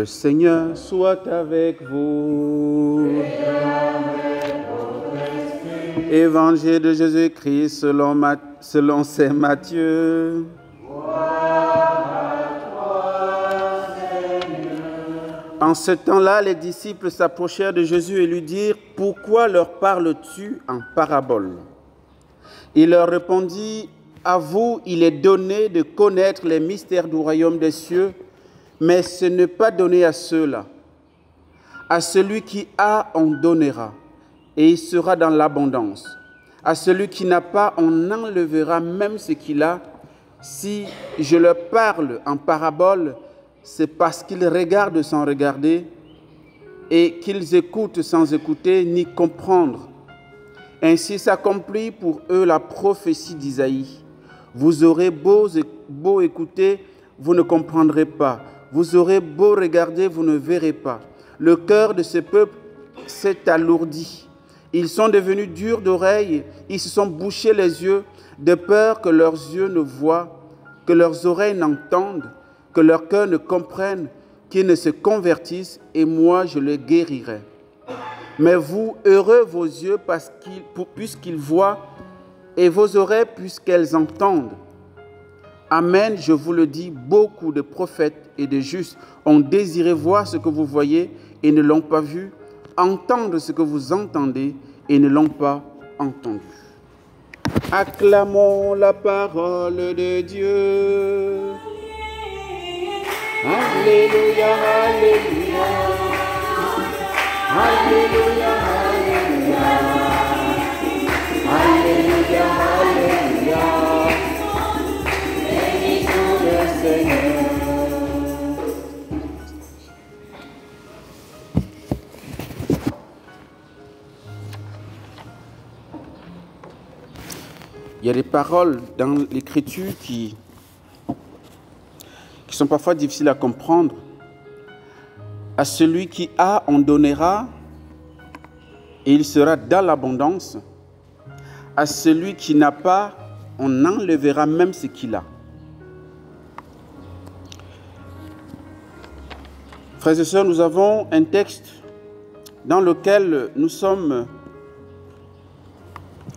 Le Seigneur soit avec vous. Évangile de Jésus-Christ selon saint Matthieu. En ce temps-là, les disciples s'approchèrent de Jésus et lui dirent « Pourquoi leur parles-tu en parabole ?» Il leur répondit « À vous, il est donné de connaître les mystères du royaume des cieux, mais ce n'est pas donné à ceux-là. À celui qui a, on donnera, et il sera dans l'abondance. À celui qui n'a pas, on enlèvera même ce qu'il a. Si je leur parle en parabole, c'est parce qu'ils regardent sans regarder et qu'ils écoutent sans écouter ni comprendre. Ainsi s'accomplit pour eux la prophétie d'Isaïe. Vous aurez beau écouter, vous ne comprendrez pas. Vous aurez beau regarder, vous ne verrez pas. Le cœur de ce peuple s'est alourdi. Ils sont devenus durs d'oreille, ils se sont bouchés les yeux, de peur que leurs yeux ne voient, que leurs oreilles n'entendent, que leur cœur ne comprenne, qu'ils ne se convertissent, et moi je les guérirai. Mais vous, heureux vos yeux puisqu'ils voient, et vos oreilles puisqu'elles entendent. Amen, je vous le dis, beaucoup de prophètes et de justes ont désiré voir ce que vous voyez et ne l'ont pas vu, entendre ce que vous entendez et ne l'ont pas entendu. Acclamons la parole de Dieu. Alléluia, alléluia. Alléluia, alléluia. Alléluia, alléluia. Bénissons le Seigneur. Il y a des paroles dans l'Écriture qui sont parfois difficiles à comprendre. À celui qui a, on donnera, et il sera dans l'abondance. À celui qui n'a pas, on enlèvera même ce qu'il a. Frères et sœurs, nous avons un texte dans lequel nous sommes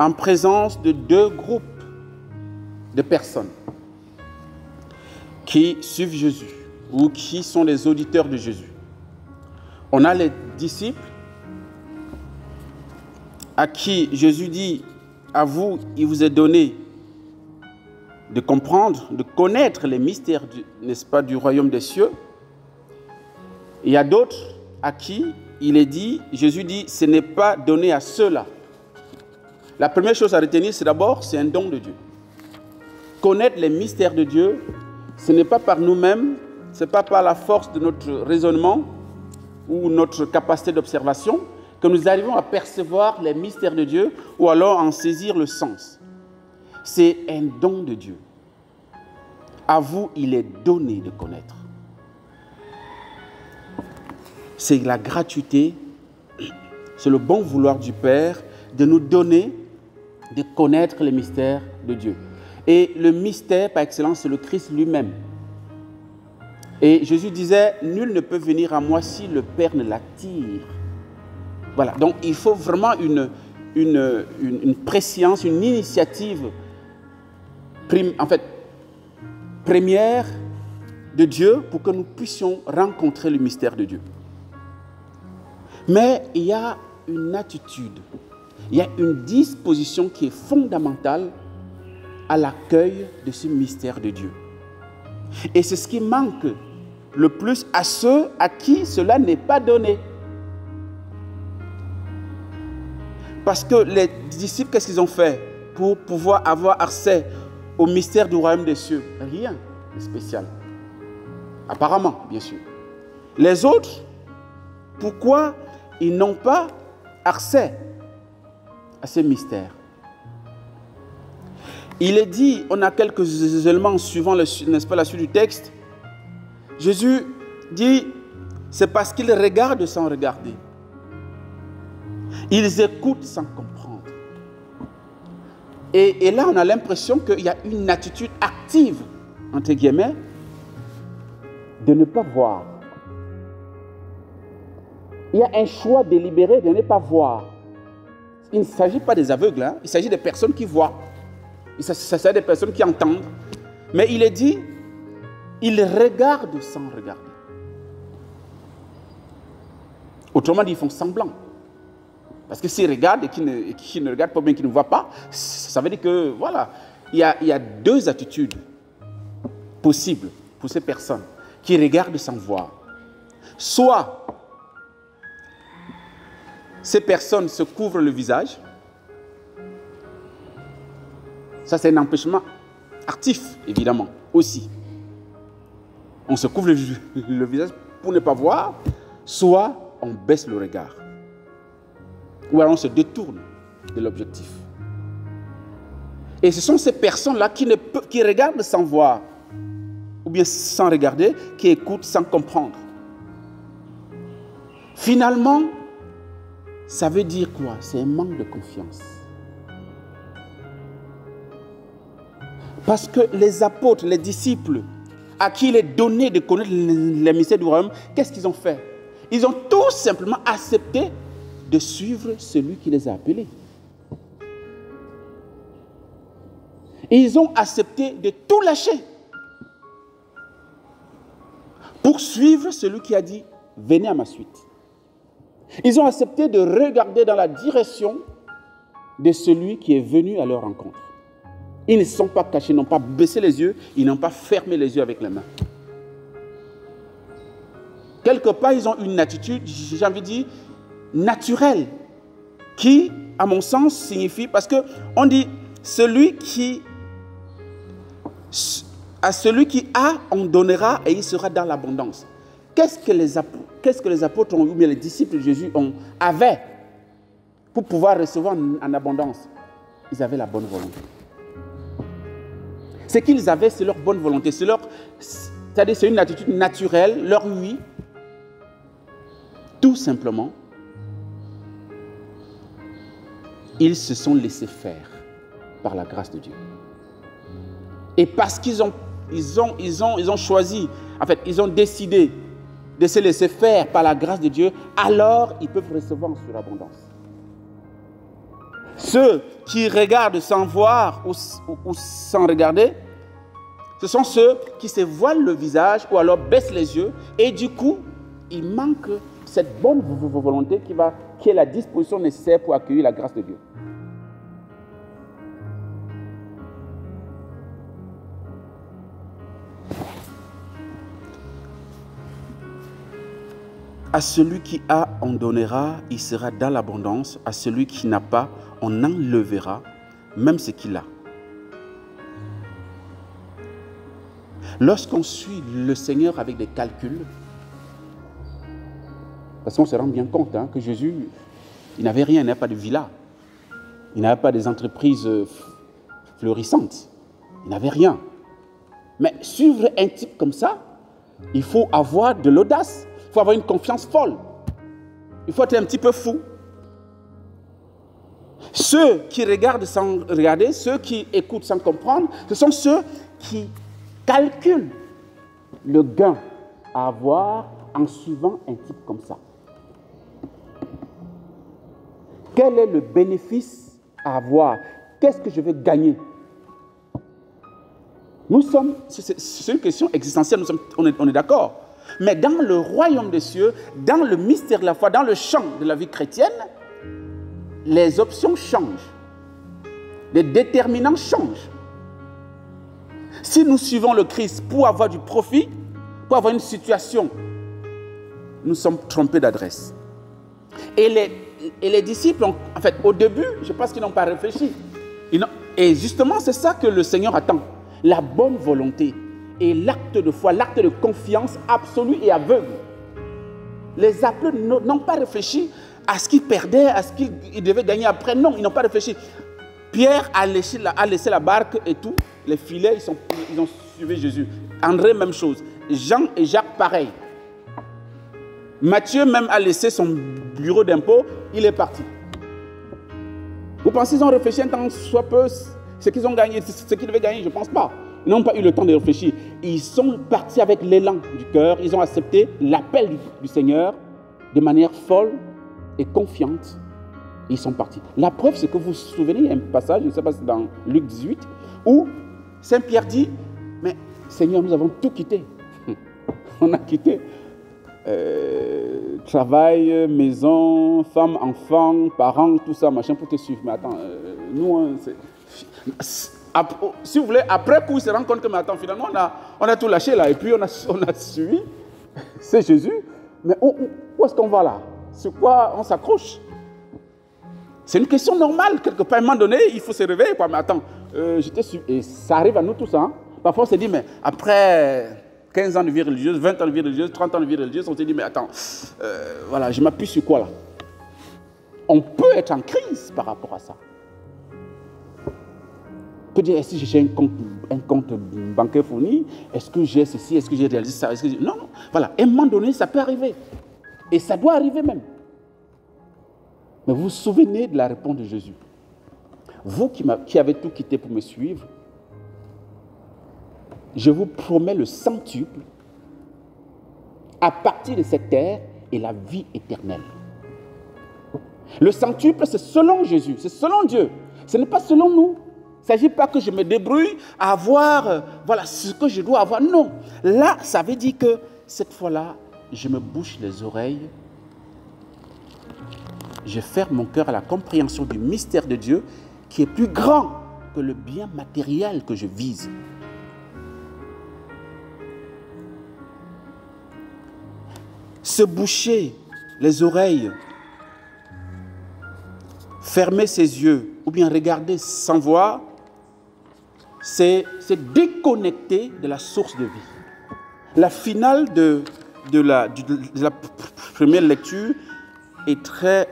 en présence de deux groupes de personnes qui suivent Jésus ou qui sont des auditeurs de Jésus. On a les disciples à qui Jésus dit « À vous, il vous est donné de comprendre, de connaître les mystères, n'est-ce pas, du royaume des cieux. » Il y a d'autres à qui il est dit, Jésus dit « Ce n'est pas donné à ceux-là. » La première chose à retenir, c'est d'abord, c'est un don de Dieu. Connaître les mystères de Dieu, ce n'est pas par nous-mêmes, ce n'est pas par la force de notre raisonnement ou notre capacité d'observation que nous arrivons à percevoir les mystères de Dieu ou alors en saisir le sens. C'est un don de Dieu. À vous, il est donné de connaître. C'est la gratuité, c'est le bon vouloir du Père de nous donner de connaître les mystères de Dieu. Et le mystère par excellence, c'est le Christ lui-même. Et Jésus disait, nul ne peut venir à moi si le Père ne l'attire. Voilà, donc il faut vraiment une prescience, une initiative première de Dieu pour que nous puissions rencontrer le mystère de Dieu. Mais il y a une attitude, il y a une disposition qui est fondamentale à l'accueil de ce mystère de Dieu. Et c'est ce qui manque le plus à ceux à qui cela n'est pas donné. Parce que les disciples, qu'est-ce qu'ils ont fait pour pouvoir avoir accès au mystère du royaume des cieux? Rien de spécial. Apparemment, bien sûr. Les autres, pourquoi ils n'ont pas accès à ces mystères? Il est dit, on a quelques éléments suivant, n'est-ce pas, la suite du texte. Jésus dit, c'est parce qu'ils regardent sans regarder. Ils écoutent sans comprendre. Et là, on a l'impression qu'il y a une attitude active, entre guillemets, de ne pas voir, Il y a un choix délibéré de ne pas voir. Il ne s'agit pas des aveugles, hein. Il s'agit des personnes qui voient. Il s'agit des personnes qui entendent. Mais il est dit, ils regardent sans regarder. Autrement dit, ils font semblant. Parce que s'ils regardent et qu'ils ne regardent pas bien, qu'ils ne voient pas, ça veut dire que, voilà, il y a deux attitudes possibles pour ces personnes qui regardent sans voir. Soit ces personnes se couvrent le visage. Ça, c'est un empêchement actif, évidemment, aussi. On se couvre le visage pour ne pas voir, soit on baisse le regard. Ou alors on se détourne de l'objectif. Et ce sont ces personnes-là qui regardent sans voir, ou bien sans regarder, qui écoutent sans comprendre. Finalement, ça veut dire quoi? C'est un manque de confiance. Parce que les apôtres, les disciples, à qui il est donné de connaître les mystères du royaume, qu'est-ce qu'ils ont fait? Ils ont tout simplement accepté de suivre celui qui les a appelés. Ils ont accepté de tout lâcher pour suivre celui qui a dit « Venez à ma suite ». Ils ont accepté de regarder dans la direction de celui qui est venu à leur rencontre. Ils ne se sont pas cachés, ils n'ont pas baissé les yeux, ils n'ont pas fermé les yeux avec les mains. Quelque part, ils ont une attitude, j'ai envie de dire, naturelle, qui, à mon sens, signifie, parce qu'on dit, à celui qui a, on donnera et il sera dans l'abondance. Qu'est-ce que les apôtres ou bien les disciples de Jésus avaient pour pouvoir recevoir en abondance? Ils avaient la bonne volonté. Ce qu'ils avaient, c'est leur bonne volonté. C'est-à-dire, c'est une attitude naturelle, leur oui. Tout simplement, ils se sont laissés faire par la grâce de Dieu. Et parce qu'ils ont choisi, en fait, ils ont décidé de se laisser faire par la grâce de Dieu, alors ils peuvent recevoir en surabondance. Ceux qui regardent sans voir ou sans regarder, ce sont ceux qui se voilent le visage ou alors baissent les yeux et du coup, il manque cette bonne volonté qui est la disposition nécessaire pour accueillir la grâce de Dieu. À celui qui a, on donnera, il sera dans l'abondance. À celui qui n'a pas, on enlèvera même ce qu'il a. Lorsqu'on suit le Seigneur avec des calculs, parce qu'on se rend bien compte que Jésus, il n'avait rien, il n'avait pas de villa, il n'avait pas des entreprises florissantes, il n'avait rien. Mais suivre un type comme ça, il faut avoir de l'audace. Il faut avoir une confiance folle. Il faut être un petit peu fou. Ceux qui regardent sans regarder, ceux qui écoutent sans comprendre, ce sont ceux qui calculent le gain à avoir en suivant un type comme ça. Quel est le bénéfice à avoir? Qu'est-ce que je vais gagner? C'est une question existentielle, on est d'accord. Mais dans le royaume des cieux, dans le mystère de la foi, dans le champ de la vie chrétienne, les options changent. Les déterminants changent. Si nous suivons le Christ pour avoir du profit, pour avoir une situation, nous sommes trompés d'adresse. Et les disciples, en fait, au début, je pense qu'ils n'ont pas réfléchi. Et justement, c'est ça que le Seigneur attend. La bonne volonté. Et l'acte de foi, l'acte de confiance absolue et aveugle. Les appelés n'ont pas réfléchi à ce qu'ils perdaient, à ce qu'ils devaient gagner après. Non, ils n'ont pas réfléchi. Pierre a laissé la barque et tout, les filets, ils ont suivi Jésus. André, même chose. Jean et Jacques, pareil. Matthieu même a laissé son bureau d'impôt, il est parti. Vous pensez qu'ils ont réfléchi un temps soit peu ce qu'ils ont gagné, ce qu'ils devaient gagner? Je ne pense pas. Ils n'ont pas eu le temps de réfléchir. Ils sont partis avec l'élan du cœur. Ils ont accepté l'appel du Seigneur de manière folle et confiante. Ils sont partis. La preuve, c'est que vous vous souvenez, il y a un passage, je ne sais pas si c'est dans Luc 18, où Saint Pierre dit, mais Seigneur, nous avons tout quitté. On a quitté travail, maison, femme, enfant, parents, tout ça, machin, pour te suivre. Mais attends, nous, si vous voulez, après coup, il se rend compte que, mais attends, finalement, on a tout lâché là, et puis on a suivi, c'est Jésus. Mais où est-ce qu'on va là? Sur quoi on s'accroche? C'est une question normale, quelque part. À un moment donné, il faut se réveiller. Mais attends, je t'ai suivi. Et ça arrive à nous tous. Hein? Parfois, on se dit, mais après 15 ans de vie religieuse, 20 ans de vie religieuse, 30 ans de vie religieuse, on se dit, mais attends, voilà, je m'appuie sur quoi là? On peut être en crise par rapport à ça. On peut dire, est-ce que j'ai un compte bancaire fourni? Est-ce que j'ai ceci? Est-ce que j'ai réalisé ça? Non, non. Voilà, à un moment donné, ça peut arriver. Et ça doit arriver même. Mais vous vous souvenez de la réponse de Jésus. Vous qui avez tout quitté pour me suivre, je vous promets le centuple à partir de cette terre et la vie éternelle. Le centuple, c'est selon Jésus, c'est selon Dieu. Ce n'est pas selon nous. Il ne s'agit pas que je me débrouille à avoir voilà, ce que je dois avoir. Non. Là, ça veut dire que cette fois-là, je me bouche les oreilles. Je ferme mon cœur à la compréhension du mystère de Dieu qui est plus grand que le bien matériel que je vise. Se boucher les oreilles, fermer ses yeux ou bien regarder sans voir, c'est déconnecter de la source de vie. La finale de la première lecture est très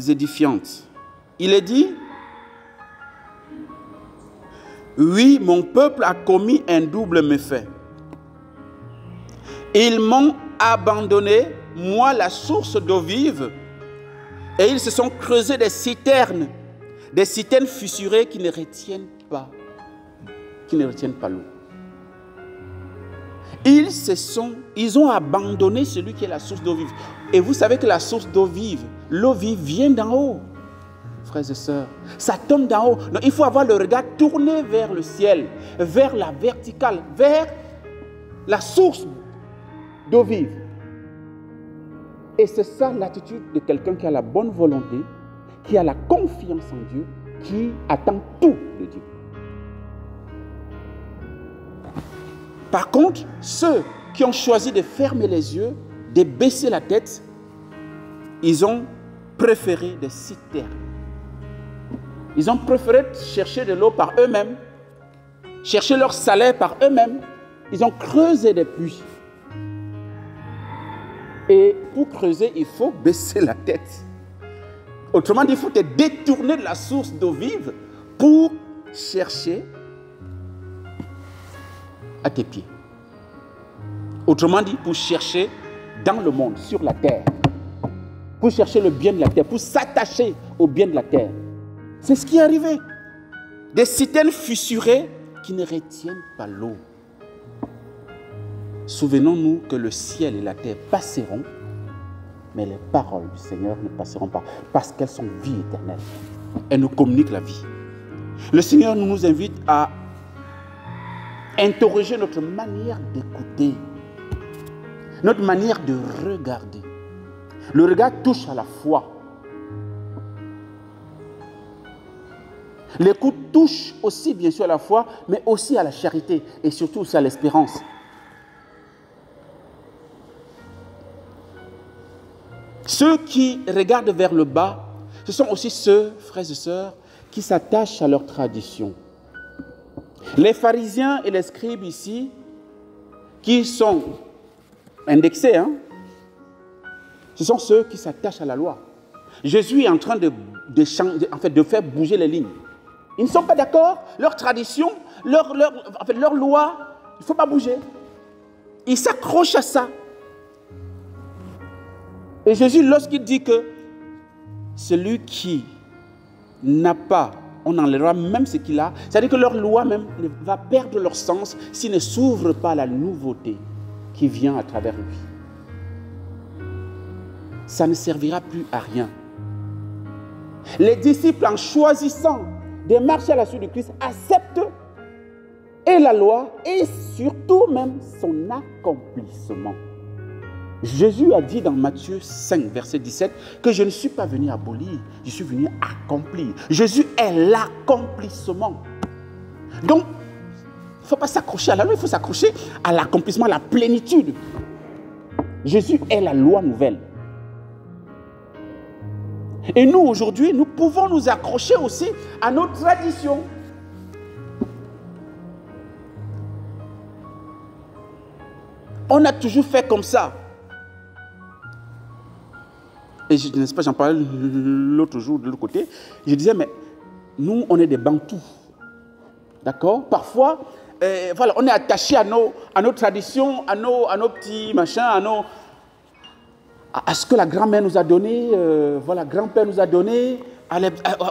édifiante. Il est dit, oui, mon peuple a commis un double méfait. Ils m'ont abandonné, moi la source d'eau vive, et ils se sont creusés des citernes fissurées qui ne retiennent pas l'eau. Ils ont abandonné celui qui est la source d'eau vive. Et vous savez que la source d'eau vive, l'eau vive vient d'en haut, frères et sœurs. Ça tombe d'en haut. Donc il faut avoir le regard tourné vers le ciel, vers la verticale, vers la source d'eau vive. Et c'est ça l'attitude de quelqu'un qui a la bonne volonté, qui a la confiance en Dieu, qui attend tout de Dieu. Par contre, ceux qui ont choisi de fermer les yeux, de baisser la tête, ils ont préféré des citernes. Ils ont préféré chercher de l'eau par eux-mêmes, chercher leur salaire par eux-mêmes. Ils ont creusé des puits. Et pour creuser, il faut baisser la tête. Autrement dit, il faut te détourner de la source d'eau vive pour chercher à tes pieds. Autrement dit, pour chercher dans le monde, sur la terre. Pour chercher le bien de la terre, pour s'attacher au bien de la terre. C'est ce qui est arrivé. Des citernes fissurées qui ne retiennent pas l'eau. Souvenons-nous que le ciel et la terre passeront, mais les paroles du Seigneur ne passeront pas, parce qu'elles sont vie éternelle. Elles nous communiquent la vie. Le Seigneur nous invite à interroger notre manière d'écouter, notre manière de regarder. Le regard touche à la foi. L'écoute touche aussi bien sûr à la foi, mais aussi à la charité et surtout aussi à l'espérance. Ceux qui regardent vers le bas, ce sont aussi ceux, frères et sœurs, qui s'attachent à leur tradition. Les pharisiens et les scribes ici, qui sont indexés, ce sont ceux qui s'attachent à la loi. Jésus est en train de faire bouger les lignes. Ils ne sont pas d'accord, leur tradition, leur loi, il ne faut pas bouger. Ils s'accrochent à ça. Et Jésus, lorsqu'il dit que celui qui n'a pas, on enlèvera même ce qu'il a, c'est-à-dire que leur loi même va perdre leur sens s'il ne s'ouvre pas à la nouveauté qui vient à travers lui. ça ne servira plus à rien. Les disciples, en choisissant de marcher à la suite de Christ, acceptent et la loi et surtout même son accomplissement. Jésus a dit dans Matthieu 5, verset 17, que je ne suis pas venu abolir, je suis venu accomplir. Jésus est l'accomplissement. Donc, il ne faut pas s'accrocher à la loi, il faut s'accrocher à l'accomplissement, à la plénitude. Jésus est la loi nouvelle. Et nous, aujourd'hui, nous pouvons nous accrocher aussi à nos traditions. On a toujours fait comme ça. Et je ne sais pas, j'en parlais l'autre jour de l'autre côté. Je disais, mais nous, on est des Bantous. D'accord? Parfois, voilà, on est attaché à nos traditions, à nos petits machins, à ce que la grand-mère nous a donné, voilà, grand-père nous a donné,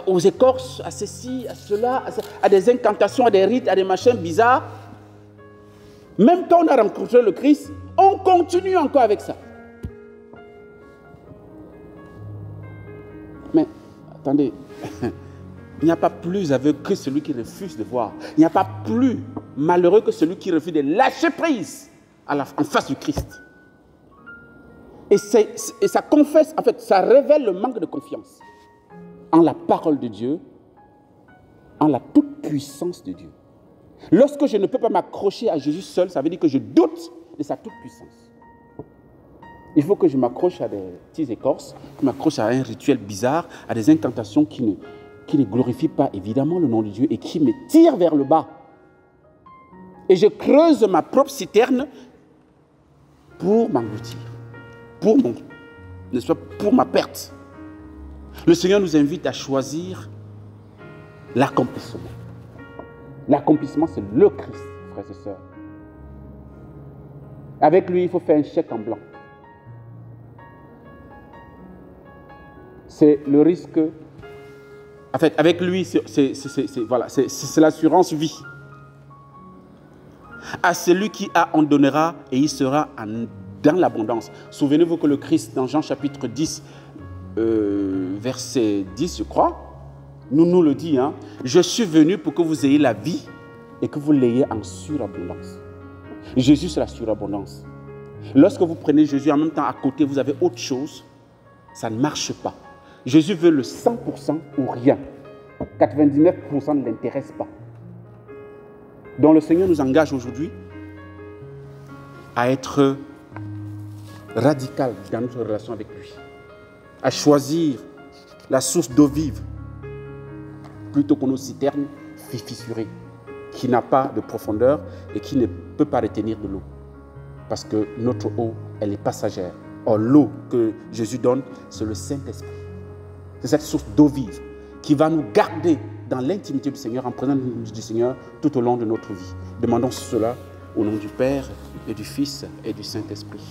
aux écorces, à ceci, à cela, à des incantations, à des rites, à des machins bizarres. Même quand on a rencontré le Christ, on continue encore avec ça. Mais, attendez, il n'y a pas plus aveugle que celui qui refuse de voir. Il n'y a pas plus malheureux que celui qui refuse de lâcher prise en face du Christ. Et ça confesse, en fait, ça révèle le manque de confiance en la parole de Dieu, en la toute-puissance de Dieu. Lorsque je ne peux pas m'accrocher à Jésus seul, ça veut dire que je doute de sa toute-puissance. Il faut que je m'accroche à des petits écorces, que je m'accroche à un rituel bizarre, à des incantations qui ne glorifient pas évidemment le nom de Dieu et qui me tirent vers le bas. Et je creuse ma propre citerne pour m'engloutir, pour ma perte. Le Seigneur nous invite à choisir l'accomplissement. L'accomplissement, c'est le Christ, frères et sœurs. Avec lui, il faut faire un chèque en blanc. C'est le risque. En fait, avec lui, c'est l'assurance vie. À celui qui a, on donnera et il sera dans l'abondance. Souvenez-vous que le Christ, dans Jean chapitre 10, verset 10, je crois, nous le dit, hein, je suis venu pour que vous ayez la vie et que vous l'ayez en surabondance. Jésus, c'est la surabondance. Lorsque vous prenez Jésus, en même temps, à côté, vous avez autre chose, ça ne marche pas. Jésus veut le 100% ou rien. 99% ne l'intéresse pas. Donc le Seigneur nous engage aujourd'hui à être radical dans notre relation avec lui, à choisir la source d'eau vive plutôt que nos citernes fissurées, qui n'a pas de profondeur et qui ne peut pas retenir de l'eau. Parce que notre eau, elle est passagère. Or, l'eau que Jésus donne, c'est le Saint-Esprit. C'est cette source d'eau vive qui va nous garder dans l'intimité du Seigneur, en présence du Seigneur, tout au long de notre vie. Demandons cela au nom du Père et du Fils et du Saint-Esprit.